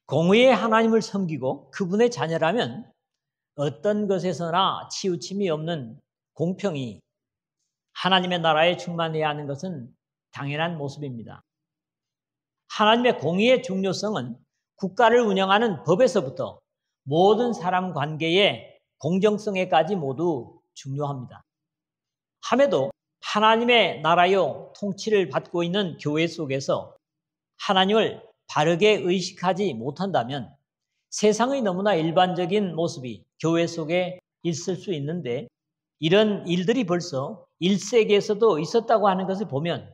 공의의 하나님을 섬기고 그분의 자녀라면 어떤 것에서나 치우침이 없는 공평이 하나님의 나라에 충만해야 하는 것은 당연한 모습입니다. 하나님의 공의의 중요성은 국가를 운영하는 법에서부터 모든 사람 관계의 공정성에까지 모두 중요합니다. 함에도 하나님의 나라요 통치를 받고 있는 교회 속에서 하나님을 바르게 의식하지 못한다면 세상의 너무나 일반적인 모습이 교회 속에 있을 수 있는데, 이런 일들이 벌써 1세기에서도 있었다고 하는 것을 보면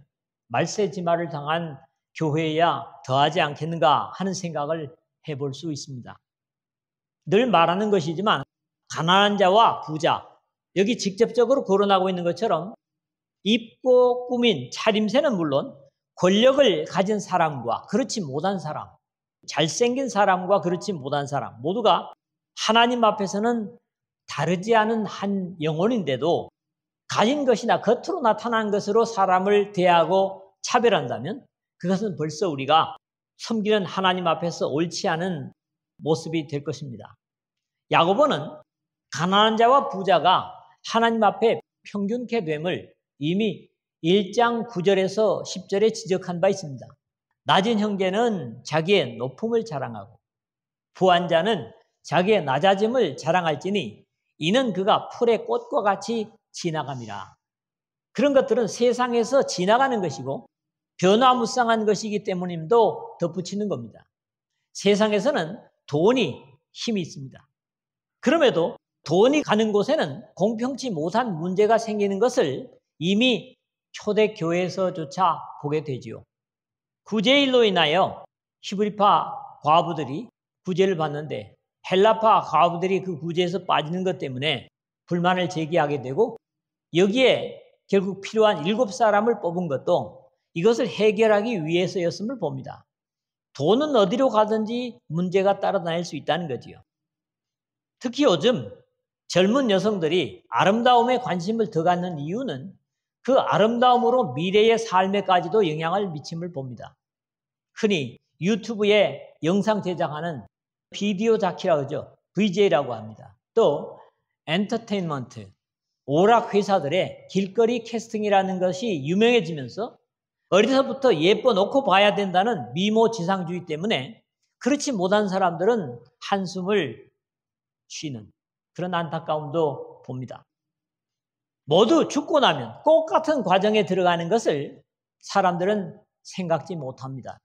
말세지마를 당한 교회야 더하지 않겠는가 하는 생각을 해볼 수 있습니다. 늘 말하는 것이지만 가난한 자와 부자, 여기 직접적으로 거론하고 있는 것처럼 입고 꾸민 차림새는 물론 권력을 가진 사람과 그렇지 못한 사람, 잘생긴 사람과 그렇지 못한 사람 모두가 하나님 앞에서는 다르지 않은 한 영혼인데도 가진 것이나 겉으로 나타난 것으로 사람을 대하고 차별한다면 그것은 벌써 우리가 섬기는 하나님 앞에서 옳지 않은 모습이 될 것입니다. 야고보는 가난한 자와 부자가 하나님 앞에 평균케 됨을 이미 1장 9절에서 10절에 지적한 바 있습니다. 낮은 형제는 자기의 높음을 자랑하고 부한 자는 자기의 낮아짐을 자랑할지니 이는 그가 풀의 꽃과 같이 지나감이라. 그런 것들은 세상에서 지나가는 것이고 변화무쌍한 것이기 때문임도 덧붙이는 겁니다. 세상에서는 돈이 힘이 있습니다. 그럼에도 돈이 가는 곳에는 공평치 못한 문제가 생기는 것을 이미 초대교회에서조차 보게 되지요. 구제일로 인하여 히브리파 과부들이 구제를 받는데 헬라파 과부들이 그 구제에서 빠지는 것 때문에 불만을 제기하게 되고, 여기에 결국 필요한 7사람을 뽑은 것도 이것을 해결하기 위해서였음을 봅니다. 돈은 어디로 가든지 문제가 따라다닐 수 있다는 거지요. 특히 요즘 젊은 여성들이 아름다움에 관심을 더 갖는 이유는 그 아름다움으로 미래의 삶에까지도 영향을 미침을 봅니다. 흔히 유튜브에 영상 제작하는 비디오 자키라고 하죠. VJ라고 합니다. 또 엔터테인먼트, 오락 회사들의 길거리 캐스팅이라는 것이 유명해지면서 어려서부터 예뻐 놓고 봐야 된다는 미모 지상주의 때문에 그렇지 못한 사람들은 한숨을 쉬는 그런 안타까움도 봅니다. 모두 죽고 나면 똑같은 과정에 들어가는 것을 사람들은 생각지 못합니다.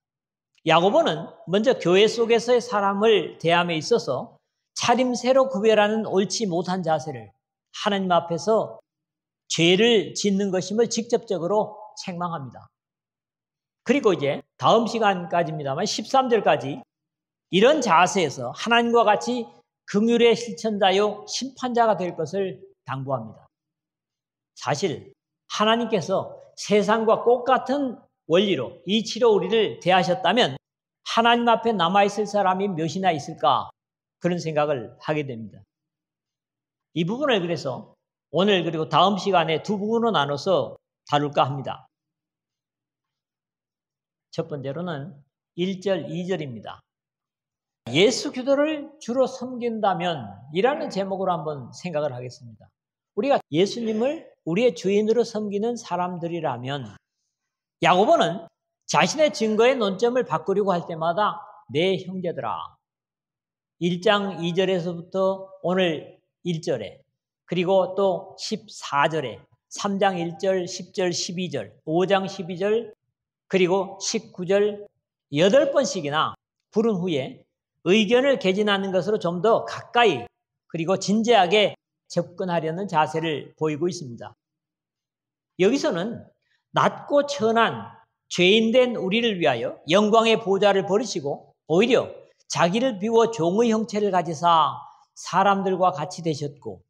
야고보는 먼저 교회 속에서의 사람을 대함에 있어서 차림새로 구별하는 옳지 못한 자세를 하나님 앞에서 죄를 짓는 것임을 직접적으로 책망합니다. 그리고 이제 다음 시간까지입니다만 13절까지 이런 자세에서 하나님과 같이 긍휼의 실천자요 심판자가 될 것을 당부합니다. 사실 하나님께서 세상과 똑같은 원리로 이치로 우리를 대하셨다면 하나님 앞에 남아있을 사람이 몇이나 있을까, 그런 생각을 하게 됩니다. 이 부분을 그래서 오늘 그리고 다음 시간에 두 부분으로 나눠서 다룰까 합니다. 첫 번째로는 1절, 2절입니다. 예수 기도를 주로 섬긴다면 이라는 제목으로 한번 생각을 하겠습니다. 우리가 예수님을 우리의 주인으로 섬기는 사람들이라면 야고보는 자신의 증거의 논점을 바꾸려고 할 때마다 내 형제들아, 1장 2절에서부터 오늘 1절에 그리고 또 14절에 3장 1절, 10절, 12절, 5장 12절 그리고 19절 8번씩이나 부른 후에 의견을 개진하는 것으로 좀 더 가까이 그리고 진지하게 접근하려는 자세를 보이고 있습니다. 여기서는 낮고 천한 죄인된 우리를 위하여 영광의 보좌를 버리시고 오히려 자기를 비워 종의 형체를 가지사 사람들과 같이 되셨고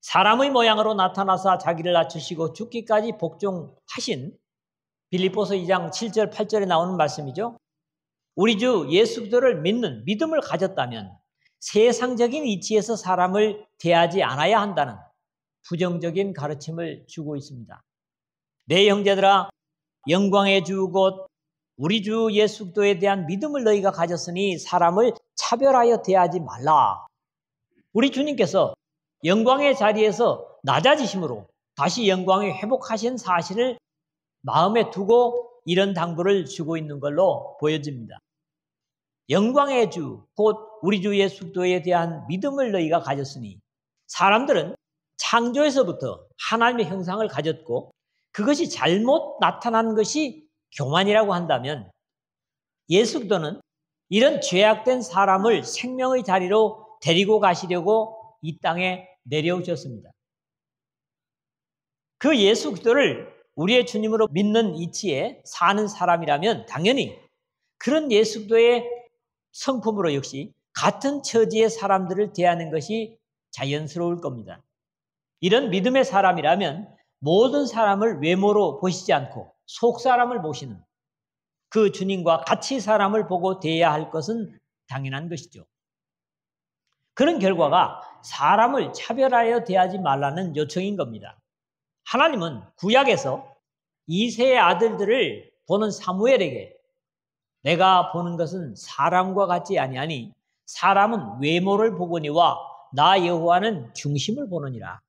사람의 모양으로 나타나사 자기를 낮추시고 죽기까지 복종하신 빌립보서 2장 7절 8절에 나오는 말씀이죠. 우리 주 예수 그리스도를 믿는 믿음을 가졌다면 세상적인 이치에서 사람을 대하지 않아야 한다는 부정적인 가르침을 주고 있습니다. 내 형제들아, 영광의 주 곧 우리 주 예수 그리스도에 대한 믿음을 너희가 가졌으니 사람을 차별하여 대하지 말라. 우리 주님께서 영광의 자리에서 낮아지심으로 다시 영광에 회복하신 사실을 마음에 두고 이런 당부를 주고 있는 걸로 보여집니다. 영광의 주, 곧 우리 주 예수 그리스도에 대한 믿음을 너희가 가졌으니, 사람들은 창조에서부터 하나님의 형상을 가졌고 그것이 잘못 나타난 것이 교만이라고 한다면, 예수 그리스도는 이런 죄악된 사람을 생명의 자리로 데리고 가시려고 이 땅에 내려오셨습니다. 그 예수 그리스도를 우리의 주님으로 믿는 이치에 사는 사람이라면 당연히 그런 예수 그리스도의 성품으로 역시 같은 처지의 사람들을 대하는 것이 자연스러울 겁니다. 이런 믿음의 사람이라면 모든 사람을 외모로 보시지 않고 속 사람을 보시는 그 주님과 같이 사람을 보고 대해야 할 것은 당연한 것이죠. 그런 결과가 사람을 차별하여 대하지 말라는 요청인 겁니다. 하나님은 구약에서 이새의 아들들을 보는 사무엘에게 내가 보는 것은 사람과 같지 아니하니 사람은 외모를 보거니와 나 여호와는 중심을 보느니라.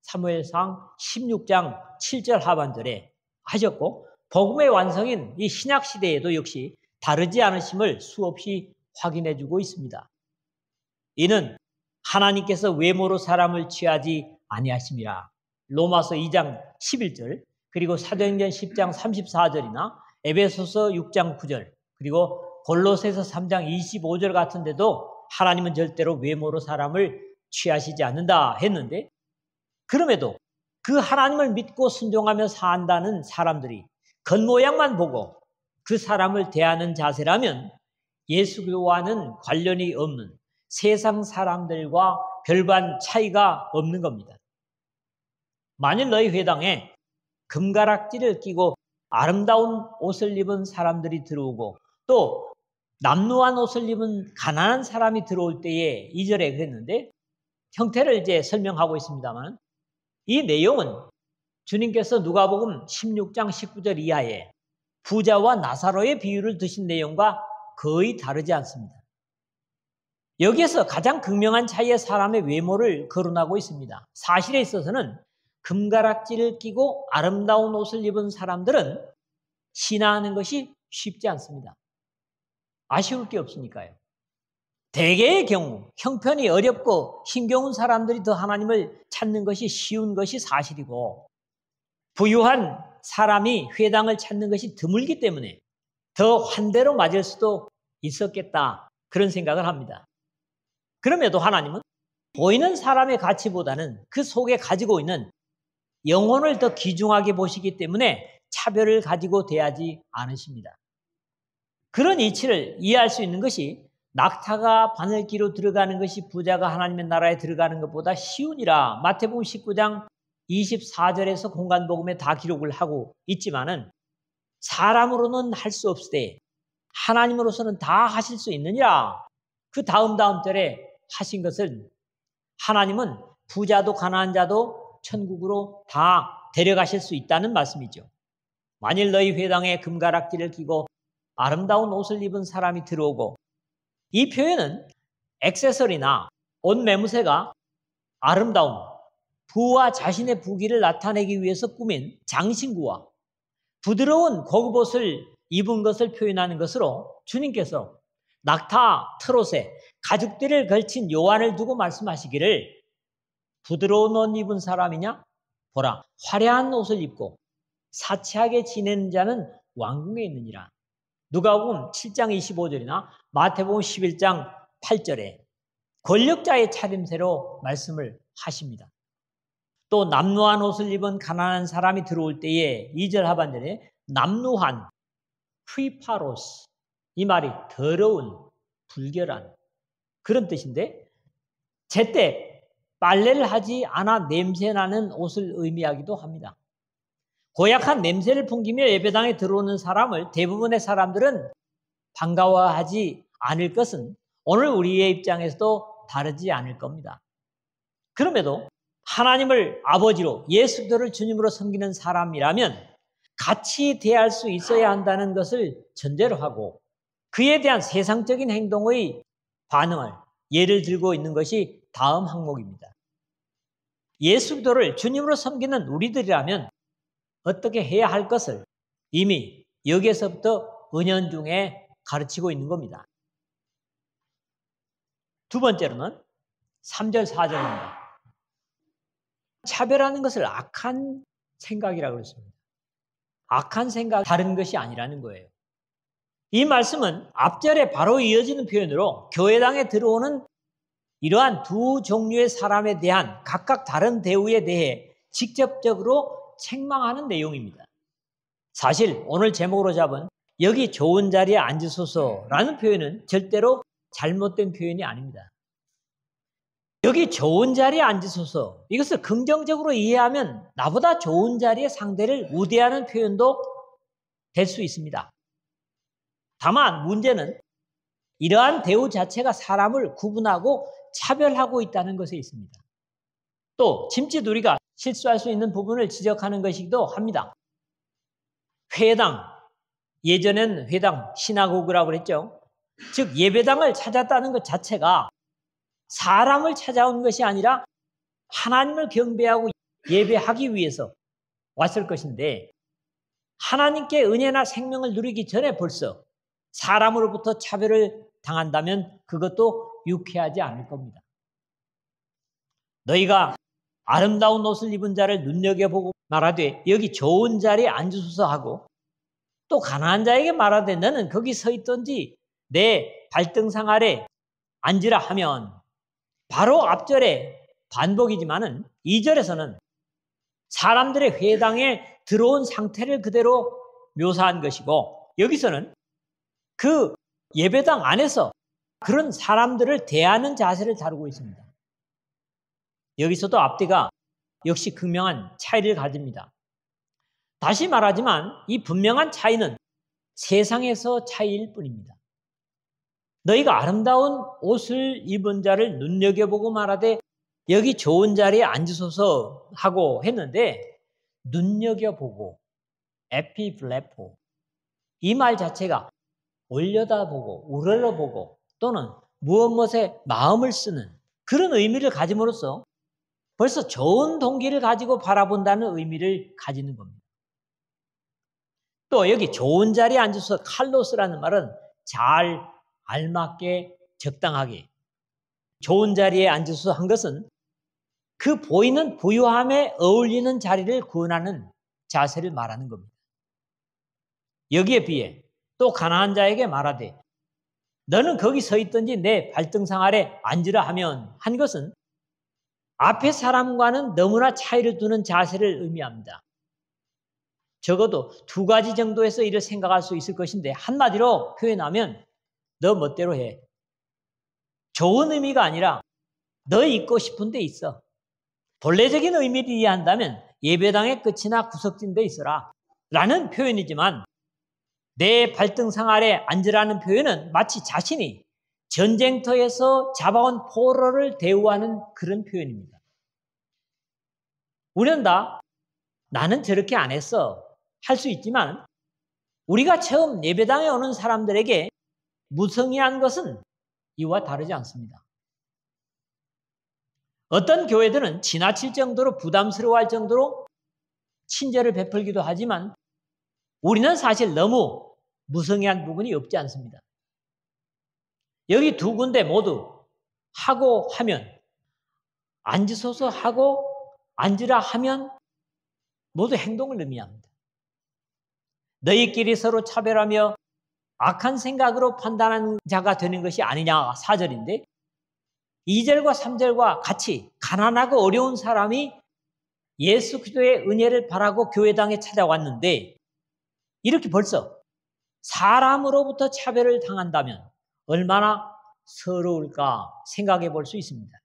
사무엘상 16장 7절 하반절에 하셨고, 복음의 완성인 이 신약 시대에도 역시 다르지 않으심을 수없이 확인해주고 있습니다. 이는 하나님께서 외모로 사람을 취하지 아니하심이라. 로마서 2장 11절, 그리고 사도행전 10장 34절이나 에베소서 6장 9절, 그리고 골로새서 3장 25절 같은 데도 하나님은 절대로 외모로 사람을 취하시지 않는다 했는데, 그럼에도 그 하나님을 믿고 순종하며 산다는 사람들이 겉모양만 보고 그 사람을 대하는 자세라면 예수 그리스도와는 관련이 없는 세상 사람들과 별반 차이가 없는 겁니다. 만일 너희 회당에 금가락지를 끼고 아름다운 옷을 입은 사람들이 들어오고 또 남루한 옷을 입은 가난한 사람이 들어올 때에 2절에 그랬는데, 형태를 이제 설명하고 있습니다만 이 내용은 주님께서 누가복음 16장 19절 이하에 부자와 나사로의 비유를 드신 내용과 거의 다르지 않습니다. 여기에서 가장 극명한 차이의 사람의 외모를 거론하고 있습니다. 사실에 있어서는 금가락지를 끼고 아름다운 옷을 입은 사람들은 신앙하는 것이 쉽지 않습니다. 아쉬울 게 없으니까요. 대개의 경우 형편이 어렵고 힘겨운 사람들이 더 하나님을 찾는 것이 쉬운 것이 사실이고, 부유한 사람이 회당을 찾는 것이 드물기 때문에 더 환대로 맞을 수도 있었겠다, 그런 생각을 합니다. 그럼에도 하나님은 보이는 사람의 가치보다는 그 속에 가지고 있는 영혼을 더 귀중하게 보시기 때문에 차별을 가지고 대하지 않으십니다. 그런 이치를 이해할 수 있는 것이 낙타가 바늘기로 들어가는 것이 부자가 하나님의 나라에 들어가는 것보다 쉬우니라. 마태복음 19장 24절에서 공간복음에 다 기록을 하고 있지만은, 사람으로는 할 수 없으되 하나님으로서는 다 하실 수 있느니라. 그 다음 절에 하신 것은 하나님은 부자도 가난한 자도 천국으로 다 데려가실 수 있다는 말씀이죠. 만일 너희 회당에 금가락지를 끼고 아름다운 옷을 입은 사람이 들어오고, 이 표현은 액세서리나 옷 매무새가 아름다움, 부와 자신의 부귀를 나타내기 위해서 꾸민 장신구와 부드러운 고급 옷을 입은 것을 표현하는 것으로 주님께서 낙타 트롯에 가죽띠를 걸친 요한을 두고 말씀하시기를, 부드러운 옷 입은 사람이냐? 보라, 화려한 옷을 입고 사치하게 지내는 자는 왕궁에 있느니라. 누가복음 7장 25절이나 마태복음 11장 8절에 권력자의 차림새로 말씀을 하십니다. 또 남루한 옷을 입은 가난한 사람이 들어올 때에 2절 하반절에 남루한, 휘파로스, 이 말이 더러운, 불결한 그런 뜻인데, 제때 빨래를 하지 않아 냄새나는 옷을 의미하기도 합니다. 고약한 냄새를 풍기며 예배당에 들어오는 사람을 대부분의 사람들은 반가워하지 않을 것은 오늘 우리의 입장에서도 다르지 않을 겁니다. 그럼에도 하나님을 아버지로 예수 그리스도를 주님으로 섬기는 사람이라면 같이 대할 수 있어야 한다는 것을 전제로 하고 그에 대한 세상적인 행동의 반응을 예를 들고 있는 것이 다음 항목입니다. 예수도를 주님으로 섬기는 우리들이라면 어떻게 해야 할 것을 이미 여기에서부터 은연중에 가르치고 있는 겁니다. 두 번째로는 3절, 4절입니다. 차별하는 것을 악한 생각이라고 그랬습니다. 악한 생각, 다른 것이 아니라는 거예요. 이 말씀은 앞절에 바로 이어지는 표현으로 교회당에 들어오는 이러한 두 종류의 사람에 대한 각각 다른 대우에 대해 직접적으로 책망하는 내용입니다. 사실 오늘 제목으로 잡은 여기 좋은 자리에 앉으소서라는 표현은 절대로 잘못된 표현이 아닙니다. 여기 좋은 자리에 앉으소서, 이것을 긍정적으로 이해하면 나보다 좋은 자리에 상대를 우대하는 표현도 될 수 있습니다. 다만 문제는 이러한 대우 자체가 사람을 구분하고 차별하고 있다는 것에 있습니다. 또 짐짓 우리가 실수할 수 있는 부분을 지적하는 것이기도 합니다. 회당, 예전엔 회당, 시나고그라고 그랬죠. 즉 예배당을 찾았다는 것 자체가 사람을 찾아온 것이 아니라 하나님을 경배하고 예배하기 위해서 왔을 것인데 하나님께 은혜나 생명을 누리기 전에 벌써 사람으로부터 차별을 당한다면 그것도 유쾌하지 않을 겁니다. 너희가 아름다운 옷을 입은 자를 눈여겨보고 말하되 여기 좋은 자리에 앉으소서 하고 또 가난한 자에게 말하되 너는 거기 서 있던지 내 발등상 아래 앉으라 하면 바로 앞절에 반복이지만은 2절에서는 사람들의 회당에 들어온 상태를 그대로 묘사한 것이고 여기서는 그 예배당 안에서 그런 사람들을 대하는 자세를 다루고 있습니다. 여기서도 앞뒤가 역시 극명한 차이를 가집니다. 다시 말하지만 이 분명한 차이는 세상에서 차이일 뿐입니다. 너희가 아름다운 옷을 입은 자를 눈여겨보고 말하되 여기 좋은 자리에 앉으소서 하고 했는데 눈여겨보고 에피블레포 이 말 자체가 올려다보고 우러러보고 또는 무엇에 마음을 쓰는 그런 의미를 가짐으로써 벌써 좋은 동기를 가지고 바라본다는 의미를 가지는 겁니다. 또 여기 좋은 자리에 앉아서 칼로스라는 말은 잘 알맞게 적당하게 좋은 자리에 앉아서 한 것은 그 보이는 부유함에 어울리는 자리를 구원하는 자세를 말하는 겁니다. 여기에 비해 또 가난한 자에게 말하되 너는 거기 서 있든지 내 발등상 아래 앉으라 하면 한 것은 앞에 사람과는 너무나 차이를 두는 자세를 의미합니다. 적어도 두 가지 정도에서 이를 생각할 수 있을 것인데 한마디로 표현하면 너 멋대로 해. 좋은 의미가 아니라 너 있고 싶은 데 있어. 본래적인 의미를 이해한다면 예배당의 끝이나 구석진 데 있어라 라는 표현이지만 내 발등상 아래 앉으라는 표현은 마치 자신이 전쟁터에서 잡아온 포로를 대우하는 그런 표현입니다. 우리는 다 나는 저렇게 안 했어 할 수 있지만 우리가 처음 예배당에 오는 사람들에게 무성의한 것은 이와 다르지 않습니다. 어떤 교회들은 지나칠 정도로 부담스러워할 정도로 친절을 베풀기도 하지만 우리는 사실 너무 무성의한 부분이 없지 않습니다. 여기 두 군데 모두 하고 하면 앉으소서 하고 앉으라 하면 모두 행동을 의미합니다. 너희끼리 서로 차별하며 악한 생각으로 판단하는 자가 되는 것이 아니냐 4절인데 2절과 3절과 같이 가난하고 어려운 사람이 예수 그리스도의 은혜를 바라고 교회당에 찾아왔는데 이렇게 벌써 사람으로부터 차별을 당한다면 얼마나 서러울까 생각해 볼 수 있습니다.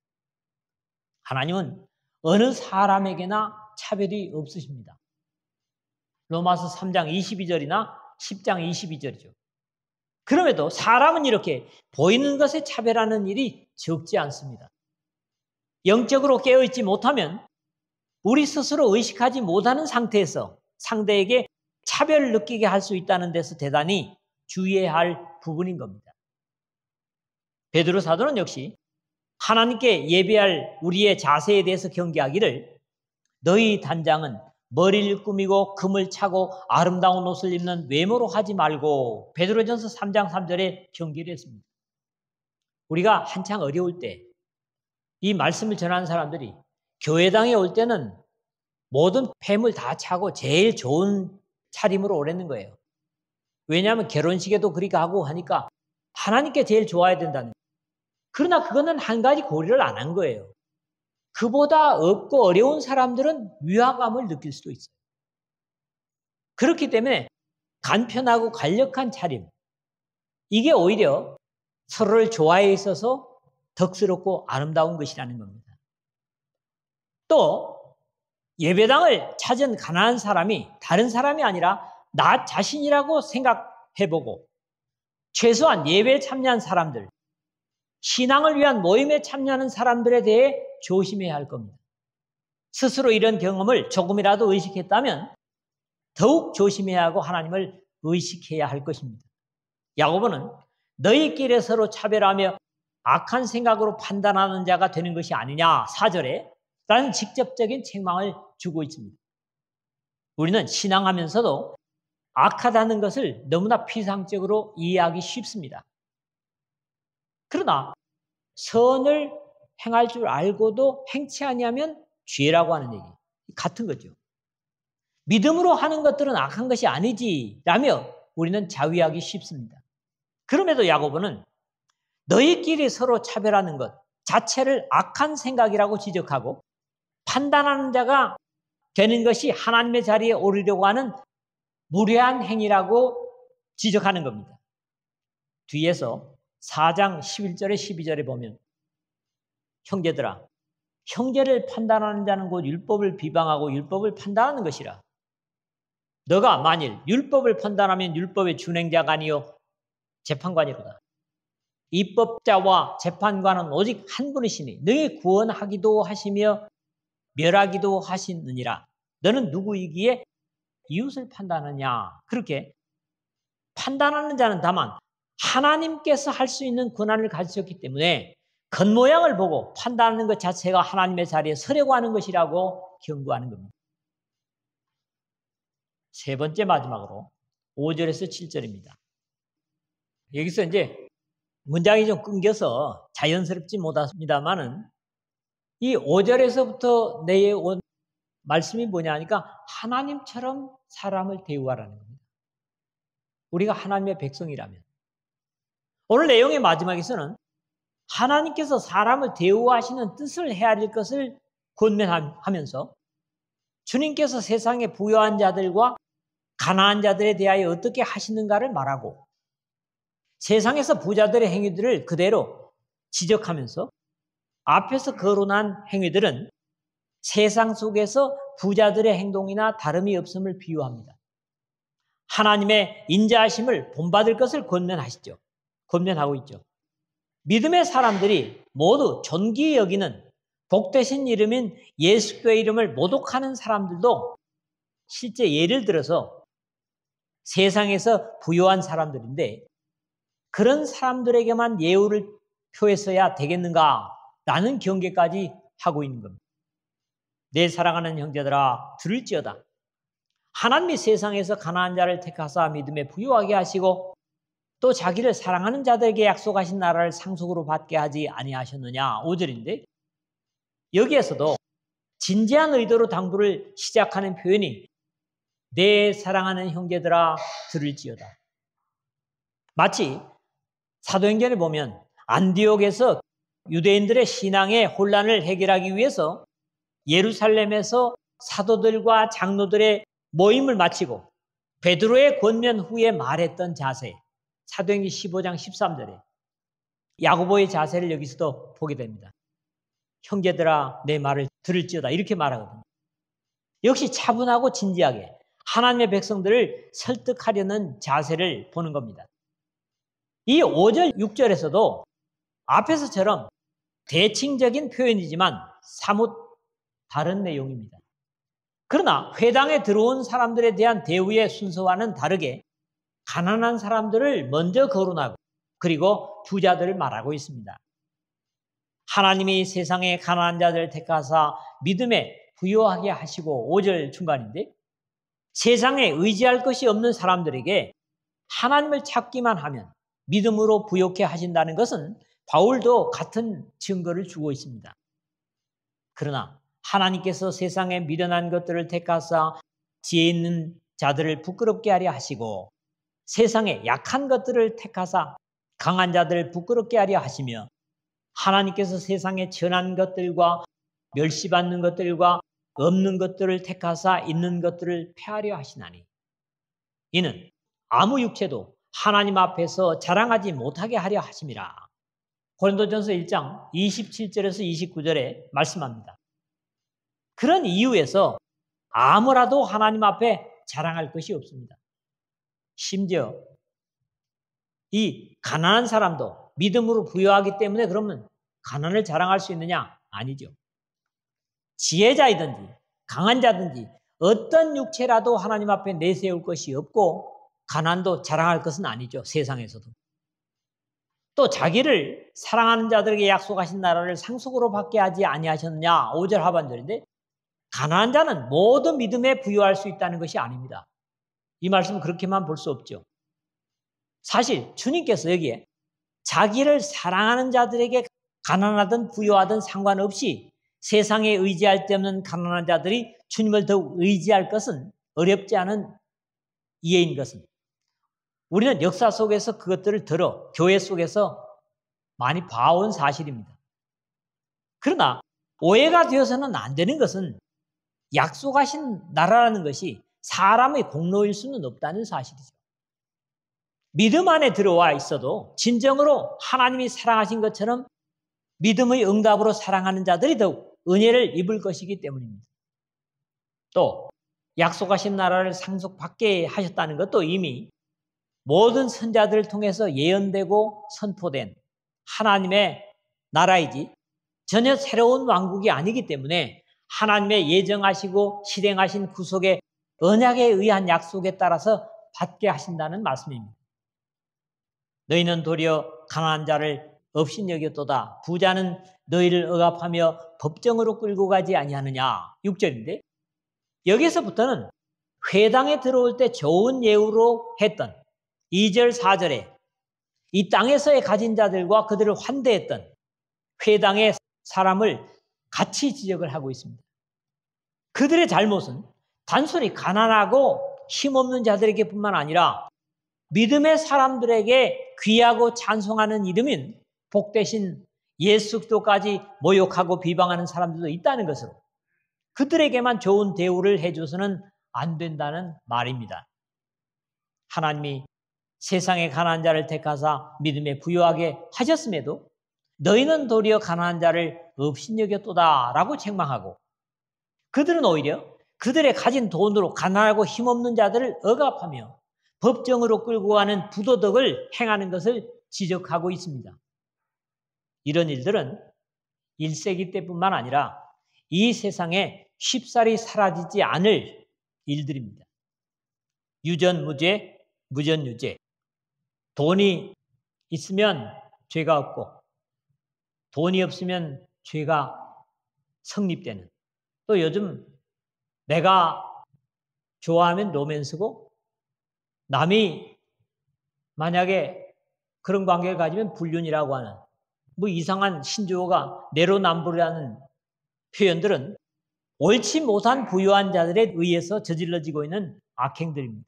하나님은 어느 사람에게나 차별이 없으십니다. 로마서 3장 22절이나 10장 22절이죠. 그럼에도 사람은 이렇게 보이는 것에 차별하는 일이 적지 않습니다. 영적으로 깨어있지 못하면 우리 스스로 의식하지 못하는 상태에서 상대에게 차별을 느끼게 할 수 있다는 데서 대단히 주의해야 할 부분인 겁니다. 베드로 사도는 역시 하나님께 예배할 우리의 자세에 대해서 경계하기를 너희 단장은 머리를 꾸미고 금을 차고 아름다운 옷을 입는 외모로 하지 말고 베드로전서 3장 3절에 경계를 했습니다. 우리가 한창 어려울 때 이 말씀을 전하는 사람들이 교회당에 올 때는 모든 폐물 다 차고 제일 좋은 차림으로 오랬는 거예요. 왜냐하면 결혼식에도 그렇게 하고 하니까 하나님께 제일 좋아야 된다는 거예요. 그러나 그거는 한 가지 고려를 안 한 거예요. 그보다 없고 어려운 사람들은 위화감을 느낄 수도 있어요. 그렇기 때문에 간편하고 간략한 차림, 이게 오히려 서로를 좋아해 있어서 덕스럽고 아름다운 것이라는 겁니다. 또 예배당을 찾은 가난한 사람이 다른 사람이 아니라 나 자신이라고 생각해보고 최소한 예배에 참여한 사람들, 신앙을 위한 모임에 참여하는 사람들에 대해 조심해야 할 겁니다. 스스로 이런 경험을 조금이라도 의식했다면 더욱 조심해야 하고 하나님을 의식해야 할 것입니다. 야고보는 너희끼리 서로 차별하며 악한 생각으로 판단하는 자가 되는 것이 아니냐 4절에 라는 직접적인 책망을 주고 있습니다. 우리는 신앙하면서도 악하다는 것을 너무나 피상적으로 이해하기 쉽습니다. 그러나 선을 행할 줄 알고도 행치 아니하면 죄라고 하는 얘기 같은 거죠. 믿음으로 하는 것들은 악한 것이 아니지라며 우리는 자위하기 쉽습니다. 그럼에도 야고보는 너희끼리 서로 차별하는 것 자체를 악한 생각이라고 지적하고 판단하는 자가 되는 것이 하나님의 자리에 오르려고 하는 무례한 행위라고 지적하는 겁니다. 뒤에서 4장 11절에 12절에 보면 형제들아 형제를 판단하는 자는 곧 율법을 비방하고 율법을 판단하는 것이라. 너가 만일 율법을 판단하면 율법의 준행자가 아니요 재판관이로다. 입법자와 재판관은 오직 한 분이시니 너희 구원하기도 하시며 멸하기도 하시느니라. 너는 누구이기에 이웃을 판단하냐. 그렇게 판단하는 자는 다만 하나님께서 할 수 있는 권한을 가지셨기 때문에 겉모양을 보고 판단하는 것 자체가 하나님의 자리에 서려고 하는 것이라고 경고하는 겁니다. 세 번째 마지막으로 5절에서 7절입니다. 여기서 이제 문장이 좀 끊겨서 자연스럽지 못합니다만은 이 5절에서부터 내온 말씀이 뭐냐 하니까 하나님처럼 사람을 대우하라는 겁니다. 우리가 하나님의 백성이라면. 오늘 내용의 마지막에서는 하나님께서 사람을 대우하시는 뜻을 헤아릴 것을 권면하면서 주님께서 세상에 부유한 자들과 가난한 자들에 대하여 어떻게 하시는가를 말하고 세상에서 부자들의 행위들을 그대로 지적하면서 앞에서 거론한 행위들은 세상 속에서 부자들의 행동이나 다름이 없음을 비유합니다. 하나님의 인자하심을 본받을 것을 권면하고 있죠. 믿음의 사람들이 모두 존귀히 여기는 복되신 이름인 예수교의 이름을 모독하는 사람들도 실제 예를 들어서 세상에서 부유한 사람들인데 그런 사람들에게만 예우를 표했어야 되겠는가라는 경계까지 하고 있는 겁니다. 내 사랑하는 형제들아 들을지어다. 하나님이 세상에서 가난한 자를 택하사 믿음에 부유하게 하시고 또 자기를 사랑하는 자들에게 약속하신 나라를 상속으로 받게 하지 아니하셨느냐 5절인데 여기에서도 진지한 의도로 당부를 시작하는 표현이 내 사랑하는 형제들아 들을지어다. 마치 사도행전에 보면 안디옥에서 유대인들의 신앙의 혼란을 해결하기 위해서 예루살렘에서 사도들과 장로들의 모임을 마치고 베드로의 권면 후에 말했던 자세 사도행전 15장 13절에 야고보의 자세를 여기서도 보게 됩니다. 형제들아 내 말을 들을지어다 이렇게 말하거든요. 역시 차분하고 진지하게 하나님의 백성들을 설득하려는 자세를 보는 겁니다. 이 5절 6절에서도 앞에서처럼 대칭적인 표현이지만 사뭇 다른 내용입니다. 그러나 회당에 들어온 사람들에 대한 대우의 순서와는 다르게 가난한 사람들을 먼저 거론하고 그리고 부자들을 말하고 있습니다. 하나님이 세상의 가난한 자들을 택하사 믿음에 부요하게 하시고 5절 중반인데 세상에 의지할 것이 없는 사람들에게 하나님을 찾기만 하면 믿음으로 부요케 하신다는 것은 바울도 같은 증거를 주고 있습니다. 그러나 하나님께서 세상에 미련한 것들을 택하사 지혜 있는 자들을 부끄럽게 하려 하시고 세상에 약한 것들을 택하사 강한 자들을 부끄럽게 하려 하시며 하나님께서 세상에 천한 것들과 멸시받는 것들과 없는 것들을 택하사 있는 것들을 폐하려 하시나니 이는 아무 육체도 하나님 앞에서 자랑하지 못하게 하려 하심이라. 고린도전서 1장 27절에서 29절에 말씀합니다. 그런 이유에서 아무라도 하나님 앞에 자랑할 것이 없습니다. 심지어 이 가난한 사람도 믿음으로 부여하기 때문에 그러면 가난을 자랑할 수 있느냐? 아니죠. 지혜자이든지 강한 자든지 어떤 육체라도 하나님 앞에 내세울 것이 없고 가난도 자랑할 것은 아니죠. 세상에서도. 또 자기를 사랑하는 자들에게 약속하신 나라를 상속으로 받게 하지 아니하셨느냐? 5절 하반절인데 가난한 자는 모든 믿음에 부여할 수 있다는 것이 아닙니다. 이 말씀은 그렇게만 볼 수 없죠. 사실 주님께서 여기에 자기를 사랑하는 자들에게 가난하든 부유하든 상관없이 세상에 의지할 데 없는 가난한 자들이 주님을 더욱 의지할 것은 어렵지 않은 이해인 것은 우리는 역사 속에서 그것들을 들어 교회 속에서 많이 봐온 사실입니다. 그러나 오해가 되어서는 안 되는 것은 약속하신 나라라는 것이 사람의 공로일 수는 없다는 사실이죠. 믿음 안에 들어와 있어도 진정으로 하나님이 사랑하신 것처럼 믿음의 응답으로 사랑하는 자들이 더욱 은혜를 입을 것이기 때문입니다. 또 약속하신 나라를 상속받게 하셨다는 것도 이미 모든 선자들을 통해서 예언되고 선포된 하나님의 나라이지 전혀 새로운 왕국이 아니기 때문에 하나님의 예정하시고 실행하신 구속의 언약에 의한 약속에 따라서 받게 하신다는 말씀입니다. 너희는 도리어 가난한 자를 업신여겼도다. 부자는 너희를 억압하며 법정으로 끌고 가지 아니하느냐. 6절인데 여기서부터는 회당에 들어올 때 좋은 예우로 했던 2절 4절에 이 땅에서의 가진 자들과 그들을 환대했던 회당의 사람을 같이 지적을 하고 있습니다. 그들의 잘못은 단순히 가난하고 힘없는 자들에게뿐만 아니라 믿음의 사람들에게 귀하고 찬송하는 이름인 복되신 예수 그리스도까지 모욕하고 비방하는 사람들도 있다는 것으로 그들에게만 좋은 대우를 해줘서는 안 된다는 말입니다. 하나님이 세상의 가난한 자를 택하사 믿음에 부요하게 하셨음에도 너희는 도리어 가난한 자를 업신여겼도다 라고 책망하고 그들은 오히려 그들의 가진 돈으로 가난하고 힘없는 자들을 억압하며 법정으로 끌고 가는 부도덕을 행하는 것을 지적하고 있습니다. 이런 일들은 1세기 때뿐만 아니라 이 세상에 쉽사리 사라지지 않을 일들입니다. 유전무죄, 무전유죄. 돈이 있으면 죄가 없고 돈이 없으면 죄가 성립되는 또 요즘 내가 좋아하면 로맨스고 남이 만약에 그런 관계를 가지면 불륜이라고 하는 뭐 이상한 신조어가 내로남불이라는 표현들은 옳지 못한 부유한 자들에 의해서 저질러지고 있는 악행들입니다.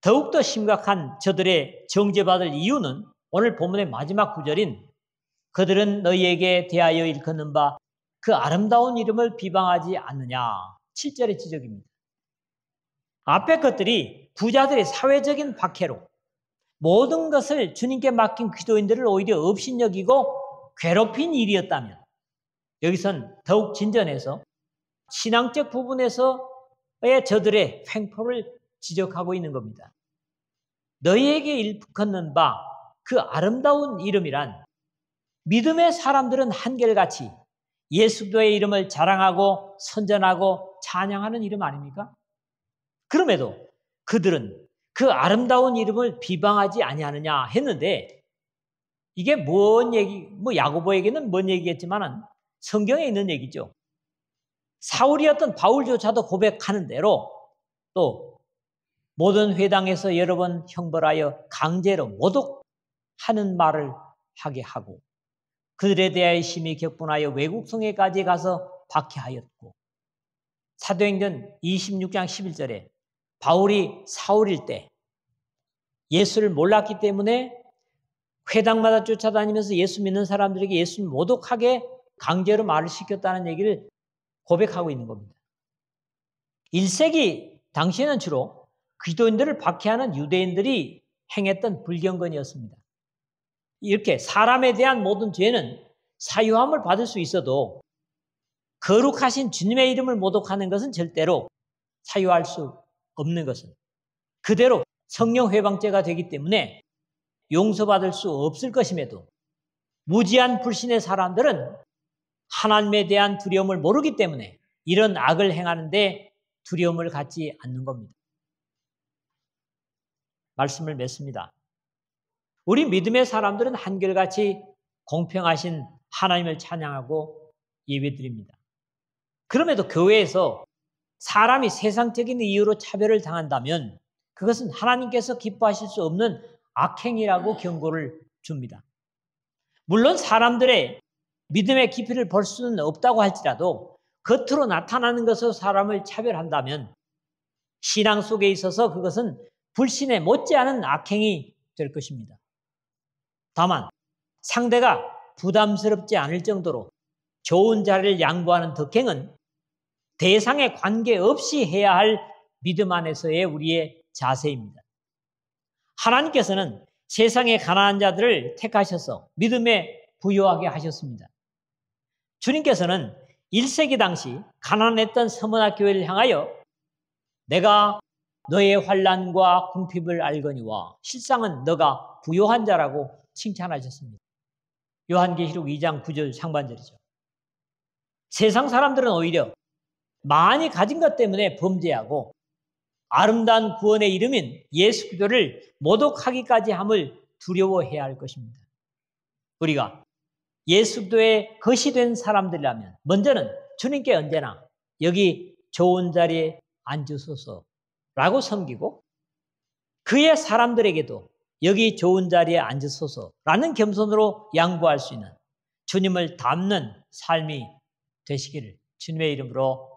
더욱더 심각한 저들의 정죄받을 이유는 오늘 본문의 마지막 구절인 그들은 너희에게 대하여 일컫는 바 그 아름다운 이름을 비방하지 않느냐 7절의 지적입니다. 앞에 것들이 부자들의 사회적인 박해로 모든 것을 주님께 맡긴 기도인들을 오히려 업신여기고 괴롭힌 일이었다면 여기선 더욱 진전해서 신앙적 부분에서의 저들의 횡포를 지적하고 있는 겁니다. 너희에게 일컫는 바 그 아름다운 이름이란 믿음의 사람들은 한결같이 예수 그리스도의 이름을 자랑하고 선전하고 찬양하는 이름 아닙니까? 그럼에도 그들은 그 아름다운 이름을 비방하지 아니하느냐 했는데, 이게 뭔 얘기, 뭐 야고보에게는 뭔 얘기겠지만은 성경에 있는 얘기죠. 사울이었던 바울조차도 고백하는 대로 또 모든 회당에서 여러 번 형벌하여 강제로 모독하는 말을 하게 하고, 그들에 대하여 심히 격분하여 외국 성에까지 가서 박해하였고, 사도행전 26장 11절에 바울이 사울일 때 예수를 몰랐기 때문에 회당마다 쫓아다니면서 예수 믿는 사람들에게 예수를 모독하게 강제로 말을 시켰다는 얘기를 고백하고 있는 겁니다. 1세기 당시에는 주로 기도인들을 박해하는 유대인들이 행했던 불경건이었습니다. 이렇게 사람에 대한 모든 죄는 사유함을 받을 수 있어도 거룩하신 주님의 이름을 모독하는 것은 절대로 사유할 수 없는 것은 그대로 성령 회방죄가 되기 때문에 용서받을 수 없을 것임에도, 무지한 불신의 사람들은 하나님에 대한 두려움을 모르기 때문에 이런 악을 행하는데 두려움을 갖지 않는 겁니다. 말씀을 맺습니다. 우리 믿음의 사람들은 한결같이 공평하신 하나님을 찬양하고 예배드립니다. 그럼에도 교회에서 사람이 세상적인 이유로 차별을 당한다면 그것은 하나님께서 기뻐하실 수 없는 악행이라고 경고를 줍니다. 물론 사람들의 믿음의 깊이를 볼 수는 없다고 할지라도 겉으로 나타나는 것으로 사람을 차별한다면 신앙 속에 있어서 그것은 불신에 못지않은 악행이 될 것입니다. 다만 상대가 부담스럽지 않을 정도로 좋은 자리를 양보하는 덕행은 대상에 관계없이 해야 할 믿음 안에서의 우리의 자세입니다. 하나님께서는 세상의 가난한 자들을 택하셔서 믿음에 부요하게 하셨습니다. 주님께서는 1세기 당시 가난했던 서머나 교회를 향하여 내가 너의 환난과 궁핍을 알거니와 실상은 너가 부요한 자라고 칭찬하셨습니다. 요한계시록 2장 9절 상반절이죠. 세상 사람들은 오히려 많이 가진 것 때문에 범죄하고 아름다운 구원의 이름인 예수 그리스도를 모독하기까지 함을 두려워해야 할 것입니다. 우리가 예수 그리스도의 것이 된 사람들이라면 먼저는 주님께 언제나 여기 좋은 자리에 앉으소서라고 섬기고, 그의 사람들에게도 여기 좋은 자리에 앉으소서라는 겸손으로 양보할 수 있는 주님을 닮는 삶이 되시기를 주님의 이름으로